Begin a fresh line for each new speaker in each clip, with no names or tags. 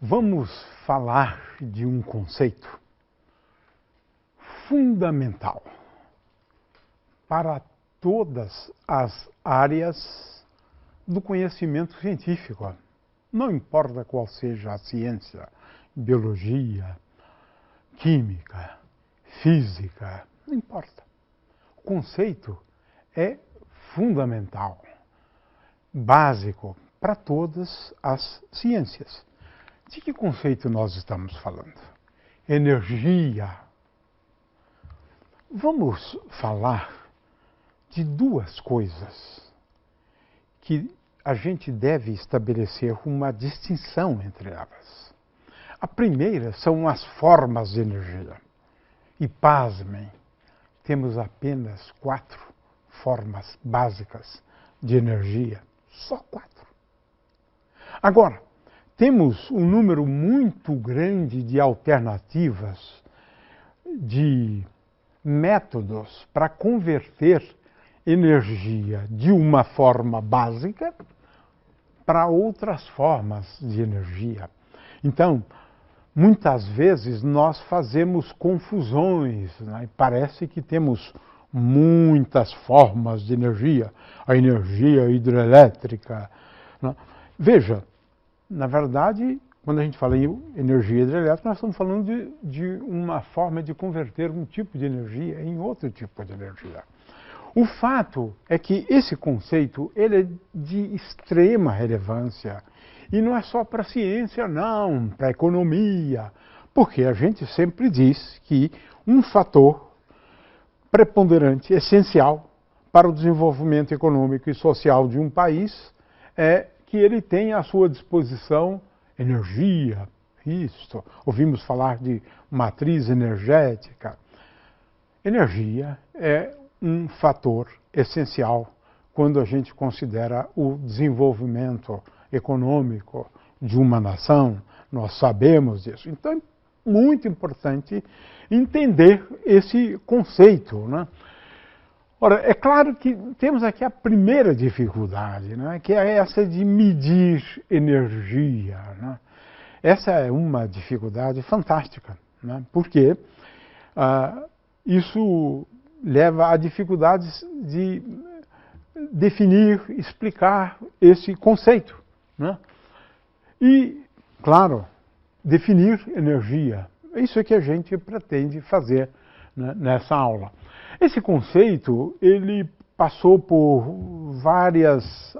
Vamos falar de um conceito fundamental para todas as áreas do conhecimento científico. Não importa qual seja a ciência, biologia, química, física, não importa. O conceito é fundamental, básico para todas as ciências. De que conceito nós estamos falando? Energia. Vamos falar de duas coisas que a gente deve estabelecer uma distinção entre elas. A primeira são as formas de energia. E pasmem, temos apenas 4 formas básicas de energia. Só 4. Agora, temos um número muito grande de alternativas, de métodos para converter energia de uma forma básica para outras formas de energia. Então, muitas vezes nós fazemos confusões, né? Parece que temos muitas formas de energia, a energia hidrelétrica, né? Veja, na verdade, quando a gente fala em energia hidrelétrica, nós estamos falando de uma forma de converter um tipo de energia em outro tipo de energia. O fato é que esse conceito ele é de extrema relevância. E não é só para a ciência, não, para a economia. Porque a gente sempre diz que um fator preponderante, essencial para o desenvolvimento econômico e social de um país é que ele tenha à sua disposição energia. Isto. Ouvimos falar de matriz energética. Energia é um fator essencial quando a gente considera o desenvolvimento econômico de uma nação. Nós sabemos disso. Então é muito importante entender esse conceito, né? Ora, é claro que temos aqui a primeira dificuldade, né, que é essa de medir energia, né? Essa é uma dificuldade fantástica, né, porque isso leva a dificuldades de definir, explicar esse conceito, né? E, claro, definir energia. Isso é que a gente pretende fazer, né, nessa aula. Esse conceito, ele passou por vários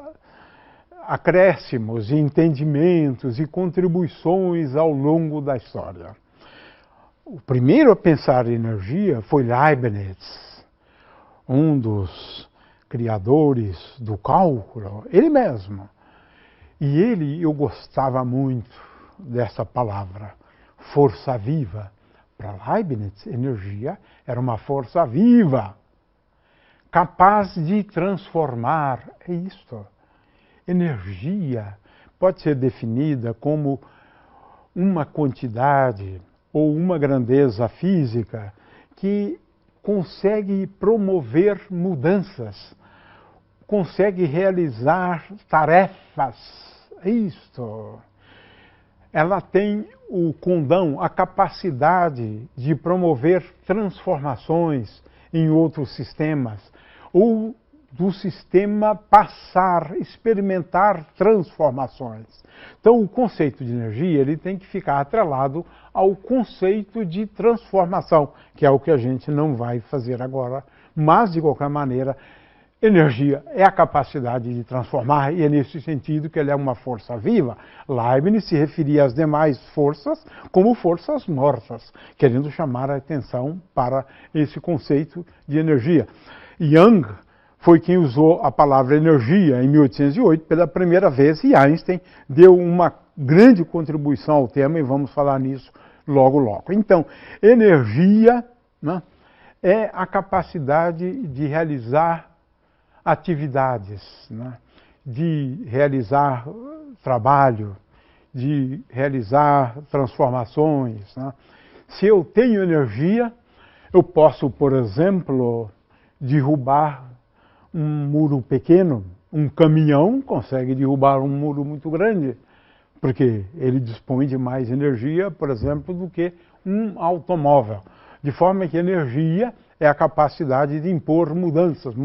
acréscimos e entendimentos e contribuições ao longo da história. O primeiro a pensar em energia foi Leibniz, um dos criadores do cálculo, ele mesmo. E eu gostava muito dessa palavra, força viva. Para Leibniz, energia era uma força viva, capaz de transformar. É isto. Energia pode ser definida como uma quantidade ou uma grandeza física que consegue promover mudanças, consegue realizar tarefas. É isto. Ela tem o condão, a capacidade de promover transformações em outros sistemas, ou do sistema passar, experimentar transformações. Então, o conceito de energia ele tem que ficar atrelado ao conceito de transformação, que é o que a gente não vai fazer agora, mas, de qualquer maneira, energia é a capacidade de transformar, e é nesse sentido que ele é uma força viva. Leibniz se referia às demais forças como forças mortas, querendo chamar a atenção para esse conceito de energia. Young foi quem usou a palavra energia em 1808 pela primeira vez, e Einstein deu uma grande contribuição ao tema, e vamos falar nisso logo, logo. Então, energia, né, é a capacidade de realizar atividades, né, de realizar trabalho, de realizar transformações, né. Se eu tenho energia, eu posso, por exemplo, derrubar um muro pequeno. Um caminhão consegue derrubar um muro muito grande. porque ele dispõe de mais energia, por exemplo, do que um automóvel. De forma que energia é a capacidade de impor mudanças,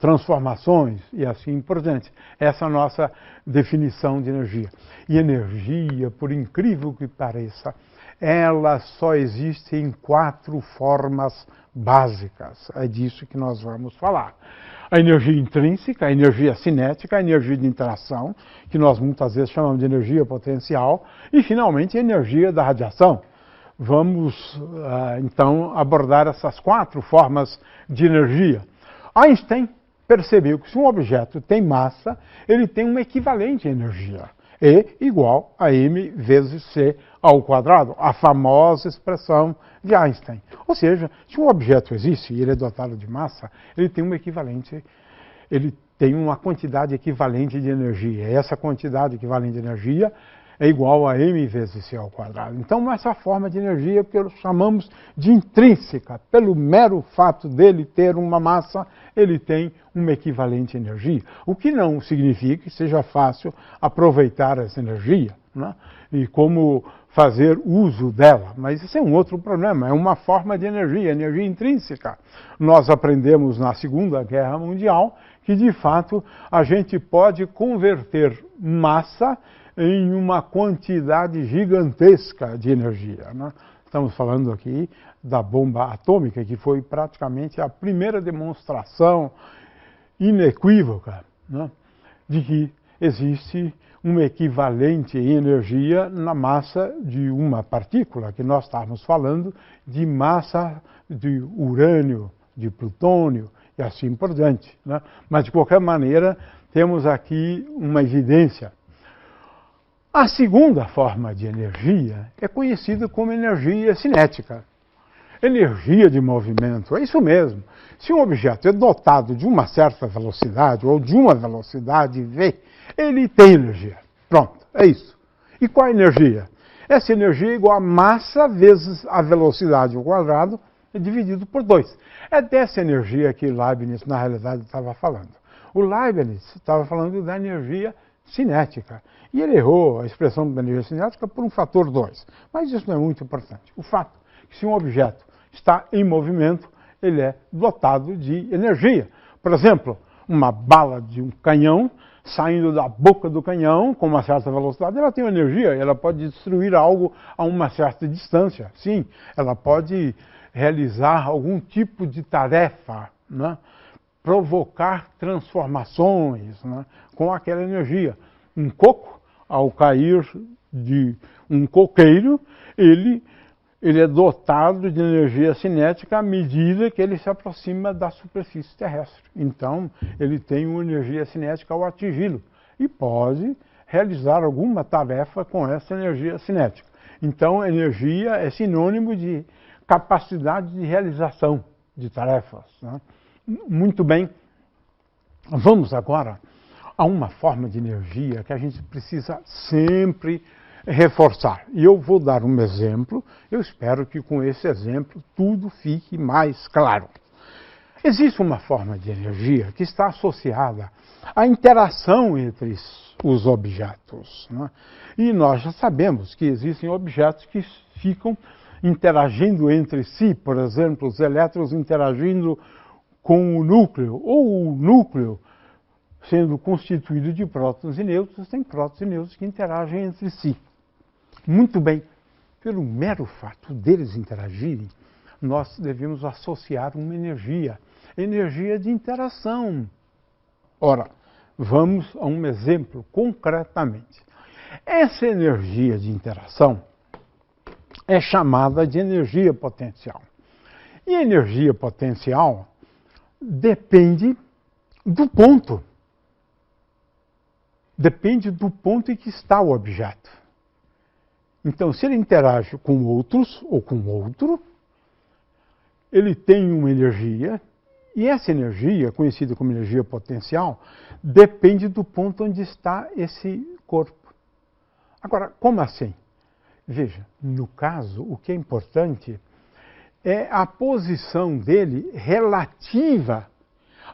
transformações e assim por diante. Essa é a nossa definição de energia. E energia, por incrível que pareça, ela só existe em 4 formas básicas. É disso que nós vamos falar. A energia intrínseca, a energia cinética, a energia de interação, que nós muitas vezes chamamos de energia potencial, e finalmente a energia da radiação. Vamos, então, abordar essas 4 formas de energia. Einstein percebeu que se um objeto tem massa, ele tem um equivalente à energia. E igual a m vezes c ao quadrado, a famosa expressão de Einstein. Ou seja, se um objeto existe e ele é dotado de massa, ele tem um equivalente, ele tem uma quantidade equivalente de energia. E essa quantidade equivalente de energia é igual a m vezes c ao quadrado. Então, essa forma de energia que chamamos de intrínseca, pelo mero fato dele ter uma massa, ele tem uma equivalente energia. O que não significa que seja fácil aproveitar essa energia, né? E como fazer uso dela. Mas isso é um outro problema, é uma forma de energia, energia intrínseca. Nós aprendemos na Segunda Guerra Mundial que, de fato, a gente pode converter massa em uma quantidade gigantesca de energia, né? Estamos falando aqui da bomba atômica, que foi praticamente a primeira demonstração inequívoca, né, de que existe um equivalente em energia na massa de uma partícula, que nós estávamos falando de massa de urânio, de plutônio e assim por diante, né? Mas, de qualquer maneira, temos aqui uma evidência. A segunda forma de energia é conhecida como energia cinética. Energia de movimento, é isso mesmo. Se um objeto é dotado de uma certa velocidade ou de uma velocidade v, ele tem energia. Pronto, é isso. E qual a energia? Essa energia é igual a massa vezes a velocidade ao quadrado dividido por 2. É dessa energia que Leibniz, na realidade, estava falando. O Leibniz estava falando da energia cinética. E ele errou a expressão da energia cinética por um fator 2. Mas isso não é muito importante. O fato é que se um objeto está em movimento, ele é dotado de energia. Por exemplo, uma bala de um canhão saindo da boca do canhão com uma certa velocidade, ela tem energia, ela pode destruir algo a uma certa distância. Sim, ela pode realizar algum tipo de tarefa, né? Provocar transformações, né, com aquela energia. Um coco, ao cair de um coqueiro, ele é dotado de energia cinética à medida que ele se aproxima da superfície terrestre. Então, ele tem uma energia cinética ao atingi-lo e pode realizar alguma tarefa com essa energia cinética. Então, energia é sinônimo de capacidade de realização de tarefas, né? Muito bem, vamos agora a uma forma de energia que a gente precisa sempre reforçar. E eu vou dar um exemplo, eu espero que com esse exemplo tudo fique mais claro. Existe uma forma de energia que está associada à interação entre os objetos, né? E nós já sabemos que existem objetos que ficam interagindo entre si, por exemplo, os elétrons interagindo com o núcleo, ou o núcleo sendo constituído de prótons e nêutrons, tem prótons e nêutrons que interagem entre si. Muito bem, pelo mero fato deles interagirem, nós devemos associar uma energia, energia de interação. Ora, vamos a um exemplo concretamente. Essa energia de interação é chamada de energia potencial. E a energia potencial depende do ponto. Depende do ponto em que está o objeto. Então, se ele interage com outros ou com outro, ele tem uma energia, e essa energia, conhecida como energia potencial, depende do ponto onde está esse corpo. Agora, como assim? Veja, no caso, o que é importante é a posição dele relativa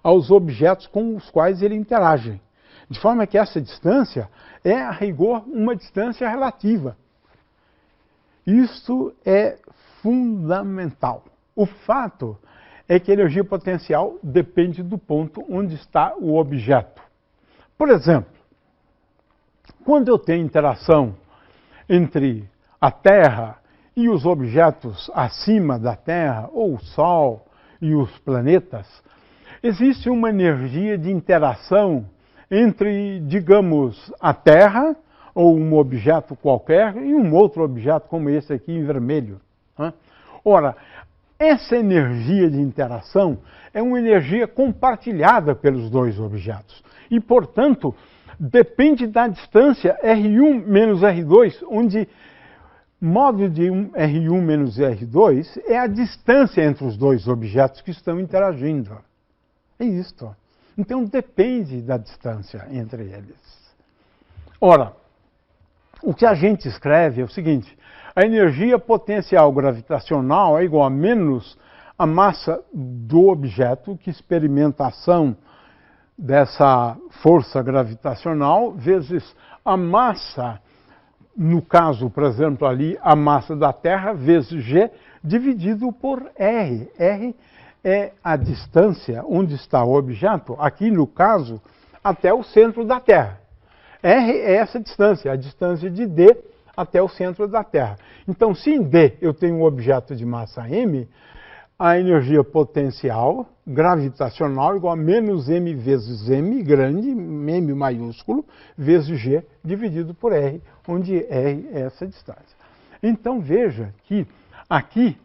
aos objetos com os quais ele interage. De forma que essa distância é, a rigor, uma distância relativa. Isso é fundamental. O fato é que a energia potencial depende do ponto onde está o objeto. Por exemplo, quando eu tenho interação entre a Terra e os objetos acima da Terra, ou o Sol e os planetas, existe uma energia de interação entre, digamos, a Terra, ou um objeto qualquer, e um outro objeto como esse aqui em vermelho. Ora, essa energia de interação é uma energia compartilhada pelos dois objetos. E, portanto, depende da distância R1 menos R2, onde modo de R1 menos R2 é a distância entre os dois objetos que estão interagindo. É isto. Então depende da distância entre eles. Ora, o que a gente escreve é o seguinte: a energia potencial gravitacional é igual a menos a massa do objeto que experimenta a ação dessa força gravitacional vezes a massa, no caso, por exemplo, ali, a massa da Terra vezes G dividido por R. R é a distância onde está o objeto, aqui no caso, até o centro da Terra. R é essa distância, a distância de D até o centro da Terra. Então, se em D eu tenho um objeto de massa M, a energia potencial gravitacional é igual a menos M vezes M, grande, M maiúsculo, vezes G dividido por R, onde R é essa distância. Então, veja que aqui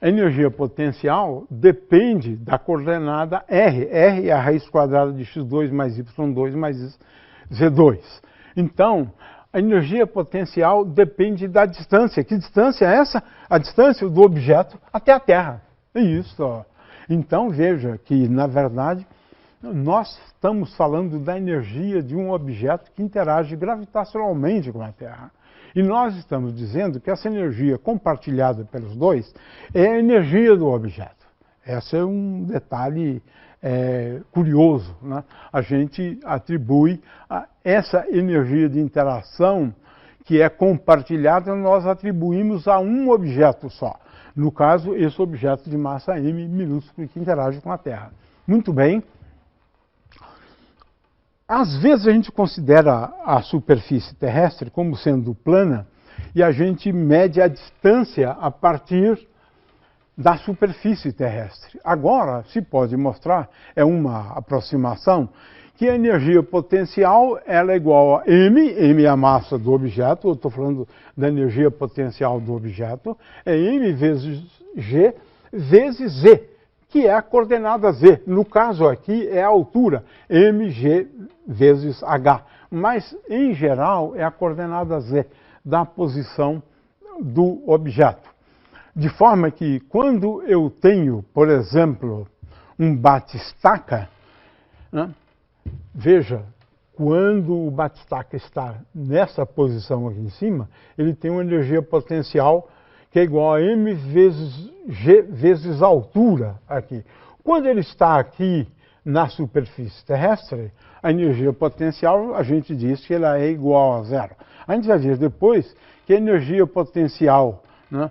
a energia potencial depende da coordenada R. R é a raiz quadrada de x2 mais y2 mais z2. Então, a energia potencial depende da distância. Que distância é essa? A distância do objeto até a Terra. É isso. Ó. Então, veja que, na verdade, nós estamos falando da energia de um objeto que interage gravitacionalmente com a Terra. E nós estamos dizendo que essa energia compartilhada pelos dois é a energia do objeto. Esse é um detalhe curioso. Né? A gente atribui essa energia de interação que é compartilhada, nós atribuímos a um objeto só. No caso, esse objeto de massa M minúsculo que interage com a Terra. Muito bem. Às vezes a gente considera a superfície terrestre como sendo plana e a gente mede a distância a partir da superfície terrestre. Agora se pode mostrar, é uma aproximação, que a energia potencial ela é igual a M, M é a massa do objeto, eu estou falando da energia potencial do objeto, é M vezes G vezes Z, que é a coordenada Z. No caso aqui é a altura, mg vezes h. Mas, em geral, é a coordenada Z da posição do objeto. De forma que, quando eu tenho, por exemplo, um batistaca, né, veja, quando o batistaca está nessa posição aqui em cima, ele tem uma energia potencial que é igual a m vezes g vezes a altura aqui. Quando ele está aqui na superfície terrestre, a energia potencial, a gente diz que ela é igual a zero. A gente vai ver depois que a energia potencial, né,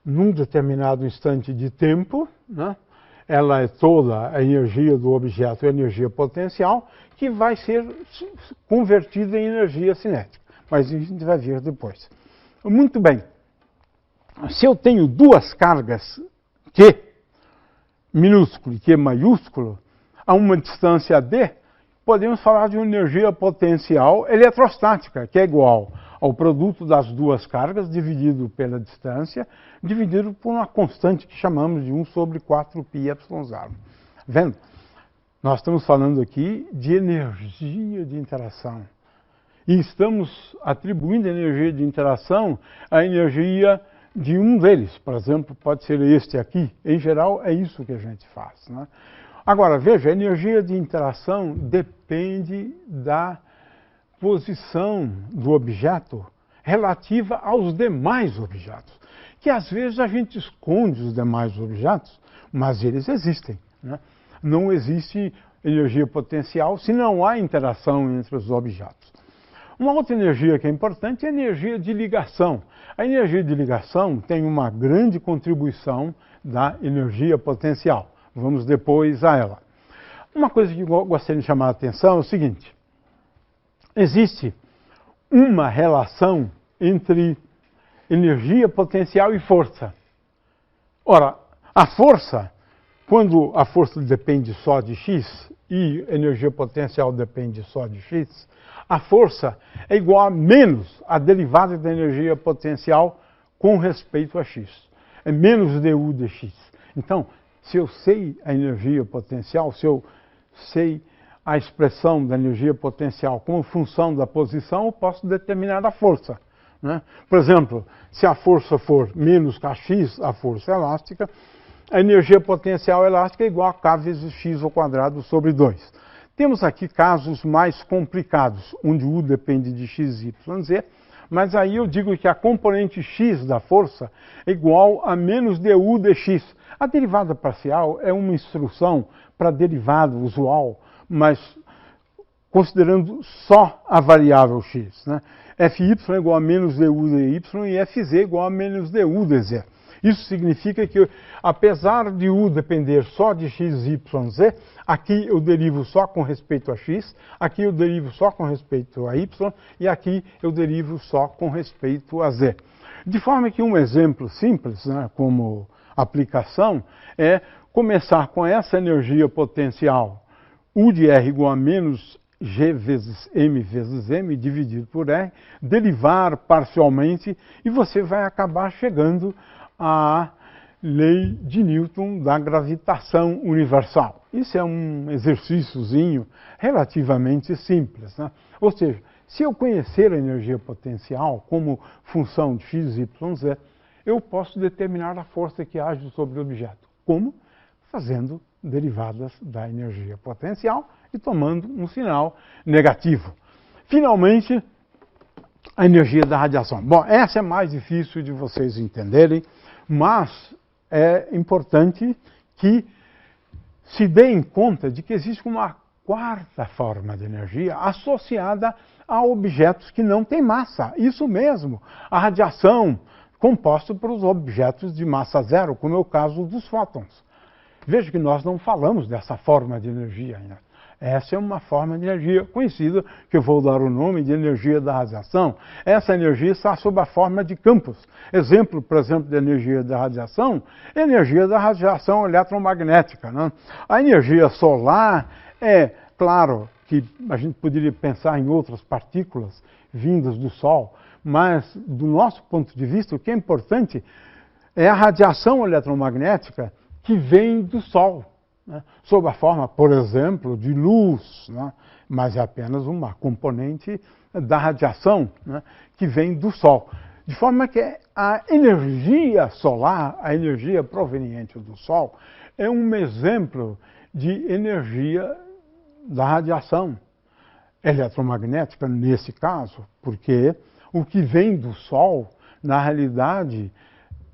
num determinado instante de tempo, né, ela é toda a energia do objeto, a energia potencial, que vai ser convertida em energia cinética. Mas a gente vai ver depois. Muito bem. Se eu tenho duas cargas Q minúsculo e Q maiúsculo, a uma distância D, podemos falar de uma energia potencial eletrostática, que é igual ao produto das duas cargas dividido pela distância, dividido por uma constante que chamamos de 1 sobre 4πε0. Vendo? Nós estamos falando aqui de energia de interação. E estamos atribuindo a energia de interação à energia de um deles. Por exemplo, pode ser este aqui. Em geral, é isso que a gente faz. Né? Agora, veja, a energia de interação depende da posição do objeto relativa aos demais objetos. Que às vezes a gente esconde os demais objetos, mas eles existem. Né? Não existe energia potencial se não há interação entre os objetos. Uma outra energia que é importante é a energia de ligação. A energia de ligação tem uma grande contribuição da energia potencial. Vamos depois a ela. Uma coisa que eu gostaria de chamar a atenção é o seguinte: existe uma relação entre energia potencial e força. Ora, a força, quando a força depende só de x e a energia potencial depende só de x, a força é igual a menos a derivada da energia potencial com respeito a x. É menos du dx. Então, se eu sei a energia potencial, se eu sei a expressão da energia potencial como função da posição, eu posso determinar a força, né? Por exemplo, se a força for menos kx, a força elástica, a energia potencial elástica é igual a k vezes x ao quadrado sobre 2. Temos aqui casos mais complicados, onde u depende de x, y, z, mas aí eu digo que a componente x da força é igual a menos du dx. A derivada parcial é uma instrução para a derivada usual, mas considerando só a variável x, né? Fy é igual a menos du dy e Fz é igual a menos du dz. Isso significa que, apesar de u depender só de x, y, z, aqui eu derivo só com respeito a x, aqui eu derivo só com respeito a y e aqui eu derivo só com respeito a z. De forma que um exemplo simples, né, como aplicação, é começar com essa energia potencial U de R igual a menos G vezes M dividido por R, derivar parcialmente e você vai acabar chegando à lei de Newton da gravitação universal. Isso é um exercíciozinho relativamente simples, né? Ou seja, se eu conhecer a energia potencial como função de x, y, z, eu posso determinar a força que age sobre o objeto. Como? Fazendo derivadas da energia potencial e tomando um sinal negativo. Finalmente, a energia da radiação. Bom, essa é mais difícil de vocês entenderem, mas é importante que se deem conta de que existe uma quarta forma de energia associada a objetos que não têm massa. Isso mesmo, a radiação composta por objetos de massa zero, como é o caso dos fótons. Veja que nós não falamos dessa forma de energia ainda. Essa é uma forma de energia conhecida, que eu vou dar o nome de energia da radiação. Essa energia está sob a forma de campos. Exemplo, por exemplo, de energia da radiação, é a energia da radiação eletromagnética, né? A energia solar é, claro, que a gente poderia pensar em outras partículas vindas do Sol, mas do nosso ponto de vista, o que é importante é a radiação eletromagnética que vem do Sol, né? Sob a forma, por exemplo, de luz, né? Mas é apenas uma componente da radiação, né, que vem do Sol. De forma que a energia solar, a energia proveniente do Sol, é um exemplo de energia da radiação eletromagnética, nesse caso, porque o que vem do Sol, na realidade,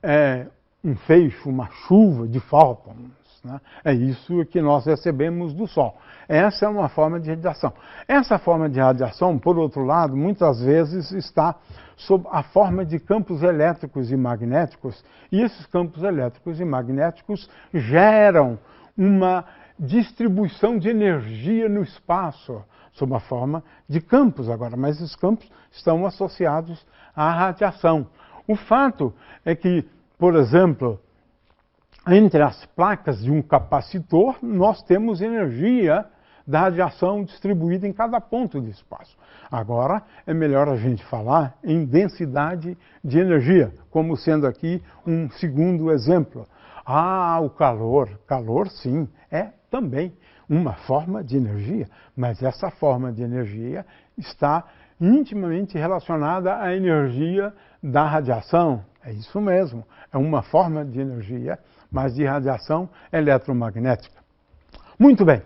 é um feixe, uma chuva de fótons, né? É isso que nós recebemos do Sol. Essa é uma forma de radiação. Essa forma de radiação, por outro lado, muitas vezes está sob a forma de campos elétricos e magnéticos, e esses campos elétricos e magnéticos geram uma distribuição de energia no espaço, sob a forma de campos agora, mas esses campos estão associados à radiação. O fato é que, por exemplo, entre as placas de um capacitor, nós temos energia da radiação distribuída em cada ponto do espaço. Agora, é melhor a gente falar em densidade de energia, como sendo aqui um segundo exemplo. Ah, o calor. Calor, sim, é também uma forma de energia, mas essa forma de energia está intimamente relacionada à energia da radiação. É isso mesmo, é uma forma de energia, mas de radiação eletromagnética. Muito bem,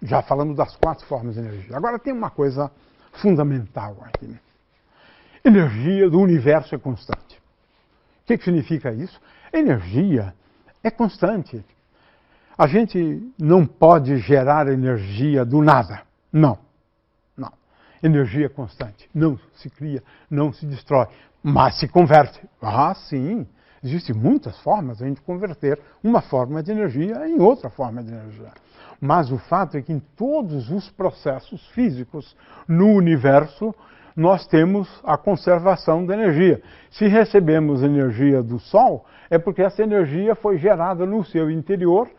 já falamos das 4 formas de energia. Agora tem uma coisa fundamental aqui. Energia do universo é constante. O que significa isso? Energia é constante. A gente não pode gerar energia do nada. Não. Não. Energia constante. Não se cria, não se destrói, mas se converte. Ah, sim. Existem muitas formas de a gente converter uma forma de energia em outra forma de energia. Mas o fato é que em todos os processos físicos no universo, nós temos a conservação da energia. Se recebemos energia do Sol, é porque essa energia foi gerada no seu interior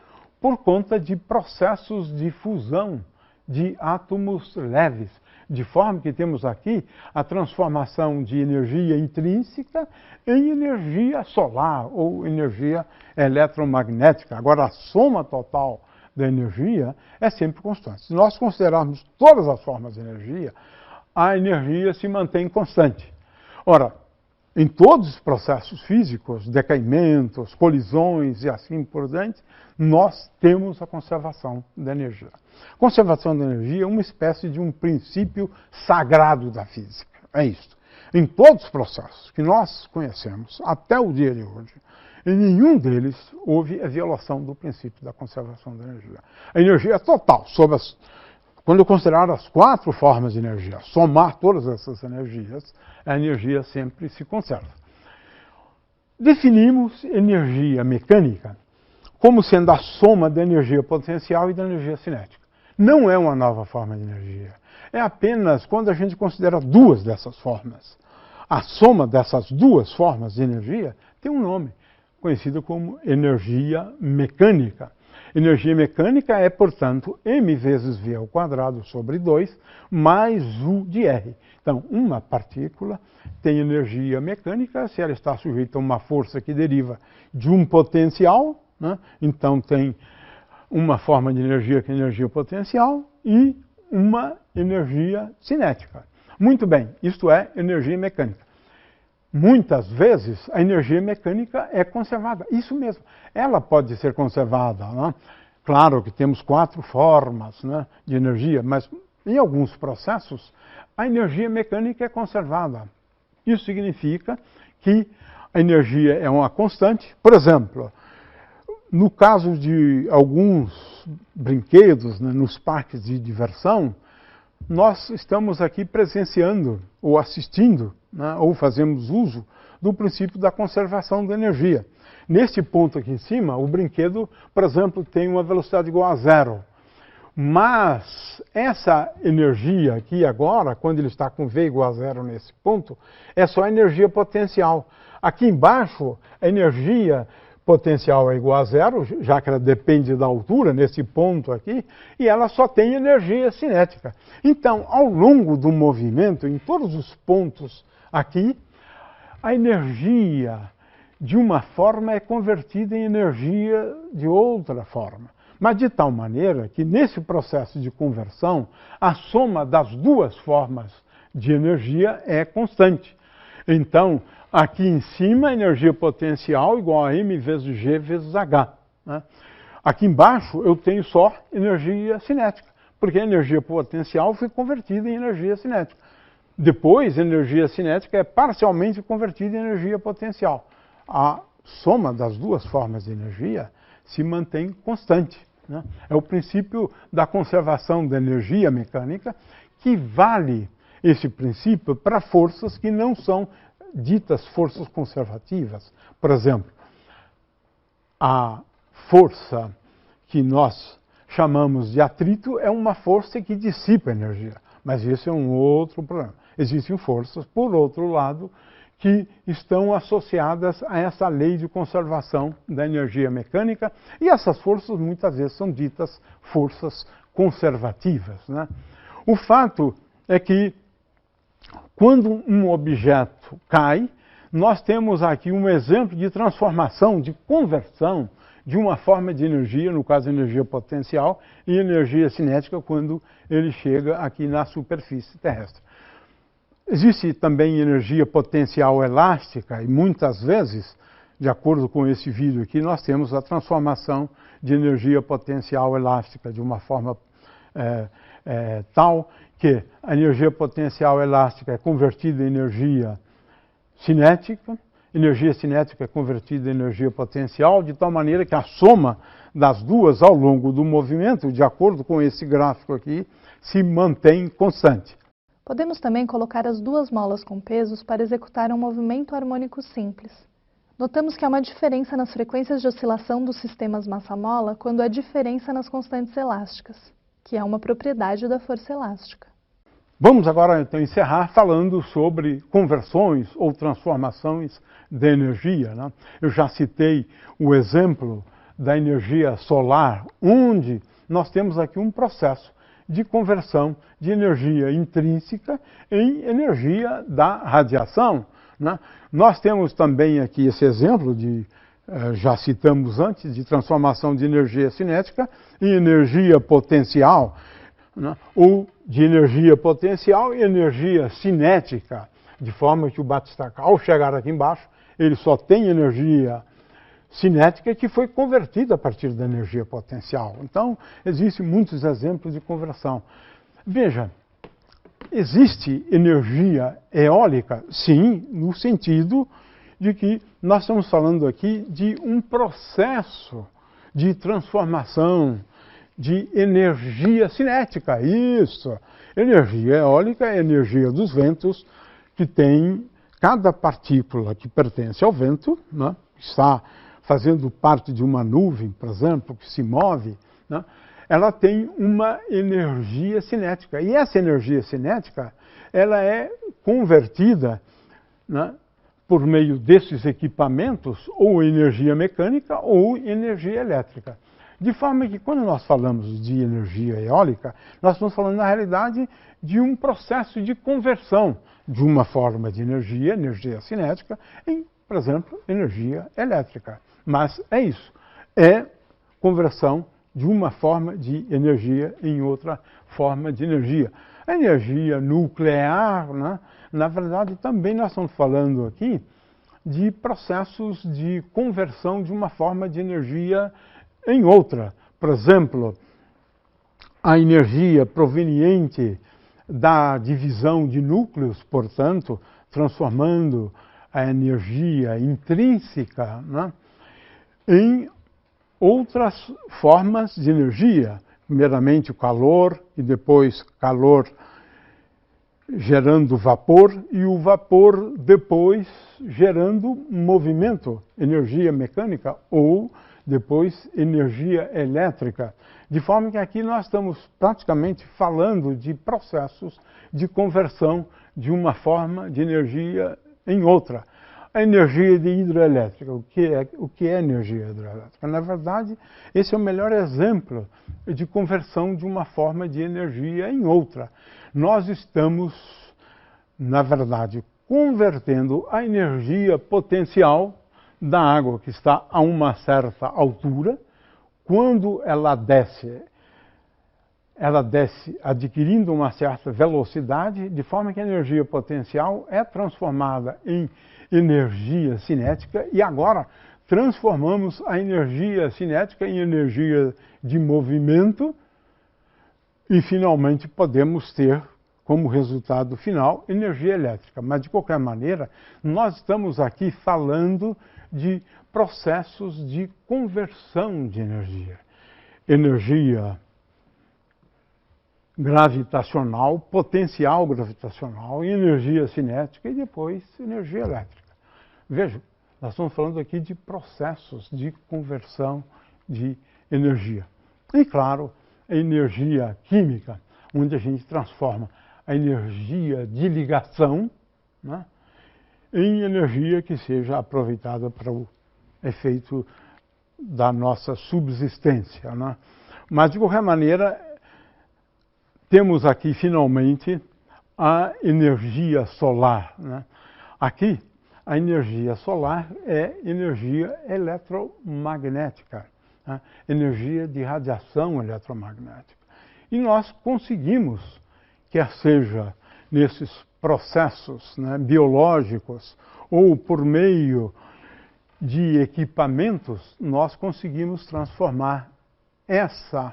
por conta de processos de fusão de átomos leves. De forma que temos aqui a transformação de energia intrínseca em energia solar ou energia eletromagnética. Agora, a soma total da energia é sempre constante. Se nós considerarmos todas as formas de energia, a energia se mantém constante. Ora, em todos os processos físicos, decaimentos, colisões e assim por diante, nós temos a conservação da energia. Conservação da energia é uma espécie de um princípio sagrado da física. É isso. Em todos os processos que nós conhecemos até o dia de hoje, em nenhum deles houve a violação do princípio da conservação da energia. A energia é total. Quando eu considerar as 4 formas de energia, somar todas essas energias, a energia sempre se conserva. Definimos energia mecânica como sendo a soma da energia potencial e da energia cinética. Não é uma nova forma de energia. É apenas quando a gente considera 2 dessas formas. A soma dessas 2 formas de energia tem um nome, conhecido como energia mecânica. Energia mecânica é, portanto, m vezes v ao quadrado sobre 2 mais u de r. Então, uma partícula tem energia mecânica se ela está sujeita a uma força que deriva de um potencial, né? Então tem uma forma de energia que é energia potencial e uma energia cinética. Muito bem, isto é energia mecânica. Muitas vezes a energia mecânica é conservada. Isso mesmo, ela pode ser conservada. Né? Claro que temos 4 formas, né, de energia, mas em alguns processos a energia mecânica é conservada. Isso significa que a energia é uma constante. Por exemplo, no caso de alguns brinquedos, né, nos parques de diversão, nós estamos aqui presenciando ou assistindo, né, ou fazemos uso do princípio da conservação da energia. Neste ponto aqui em cima, o brinquedo, por exemplo, tem uma velocidade igual a 0. Mas essa energia aqui agora, quando ele está com V igual a 0 nesse ponto, é só energia potencial. Aqui embaixo, a energia potencial é igual a 0, já que ela depende da altura, nesse ponto aqui, e ela só tem energia cinética. Então, ao longo do movimento, em todos os pontos aqui, a energia de uma forma é convertida em energia de outra forma. Mas de tal maneira que nesse processo de conversão, a soma das 2 formas de energia é constante. Então, aqui em cima, a energia potencial igual a m vezes g vezes h. Né? Aqui embaixo, eu tenho só energia cinética, porque a energia potencial foi convertida em energia cinética. Depois, a energia cinética é parcialmente convertida em energia potencial. A soma das 2 formas de energia se mantém constante. Né? É o princípio da conservação da energia mecânica que vale esse princípio para forças que não são ditas forças conservativas. Por exemplo, a força que nós chamamos de atrito é uma força que dissipa energia, mas isso é um outro problema. Existem forças, por outro lado, que estão associadas a essa lei de conservação da energia mecânica, e essas forças muitas vezes são ditas forças conservativas. Né? O fato é que, quando um objeto cai, nós temos aqui um exemplo de transformação, de conversão de uma forma de energia, no caso energia potencial, e energia cinética quando ele chega aqui na superfície terrestre. Existe também energia potencial elástica e muitas vezes, de acordo com esse vídeo aqui, nós temos a transformação de energia potencial elástica de uma forma tal que a energia potencial elástica é convertida em energia cinética energia cinética é convertida em energia potencial, de tal maneira que a soma das duas ao longo do movimento, de acordo com esse gráfico aqui, se mantém constante.
Podemos também colocar as duas molas com pesos para executar um movimento harmônico simples. Notamos que há uma diferença nas frequências de oscilação dos sistemas massa-mola quando há diferença nas constantes elásticas, que é uma propriedade da força elástica.
Vamos agora então encerrar falando sobre conversões ou transformações de energia, né? Eu já citei o exemplo da energia solar, onde nós temos aqui um processo de conversão de energia intrínseca em energia da radiação, né? Nós temos também aqui esse exemplo já citamos antes, de transformação de energia cinética em energia potencial, né? Ou de energia potencial e energia cinética, de forma que o batistaca, ao chegar aqui embaixo, ele só tem energia cinética que foi convertida a partir da energia potencial. Então, existem muitos exemplos de conversão. Veja, existe energia eólica? Sim, no sentido de que nós estamos falando aqui de um processo de transformação de energia cinética. Isso! Energia eólica é a energia dos ventos, que tem cada partícula que pertence ao vento, né, está fazendo parte de uma nuvem, por exemplo, que se move, né, ela tem uma energia cinética. E essa energia cinética, ela é convertida, né, por meio desses equipamentos, ou energia mecânica ou energia elétrica. De forma que, quando nós falamos de energia eólica, nós estamos falando, na realidade, de um processo de conversão de uma forma de energia, energia cinética, em, por exemplo, energia elétrica. Mas é isso, é conversão de uma forma de energia em outra forma de energia. A energia nuclear, né, na verdade, também nós estamos falando aqui de processos de conversão de uma forma de energia em outra. Por exemplo, a energia proveniente da divisão de núcleos, portanto, transformando a energia intrínseca, né, em outras formas de energia. Primeiramente o calor e depois calor gerando vapor e o vapor depois gerando movimento, energia mecânica ou depois energia elétrica. De forma que aqui nós estamos praticamente falando de processos de conversão de uma forma de energia em outra. A energia de hidroelétrica, o que é energia hidroelétrica? Na verdade, esse é o melhor exemplo de conversão de uma forma de energia em outra. Nós estamos, na verdade, convertendo a energia potencial da água que está a uma certa altura. Quando ela desce adquirindo uma certa velocidade, de forma que a energia potencial é transformada em energia cinética, e agora transformamos a energia cinética em energia de movimento, e finalmente podemos ter como resultado final energia elétrica. Mas, de qualquer maneira, nós estamos aqui falando de processos de conversão de energia. Energia gravitacional, potencial gravitacional, energia cinética e depois energia elétrica. Veja, nós estamos falando aqui de processos de conversão de energia. E, claro, a energia química, onde a gente transforma a energia de ligação, né, em energia que seja aproveitada para o efeito da nossa subsistência, né? Mas, de qualquer maneira, temos aqui, finalmente, a energia solar, né? Aqui, a energia solar é energia eletromagnética, né? Energia de radiação eletromagnética. E nós conseguimos, quer seja nesses processos, né, biológicos ou por meio de equipamentos, nós conseguimos transformar essa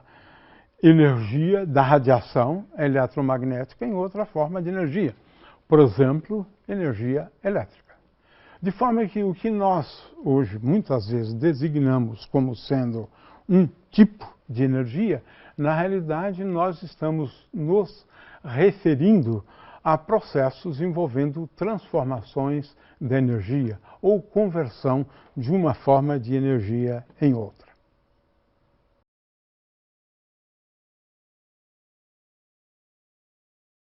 energia da radiação eletromagnética em outra forma de energia. Por exemplo, energia elétrica. De forma que o que nós hoje muitas vezes designamos como sendo um tipo de energia, na realidade nós estamos nos referindo a processos envolvendo transformações de energia ou conversão de uma forma de energia em outra.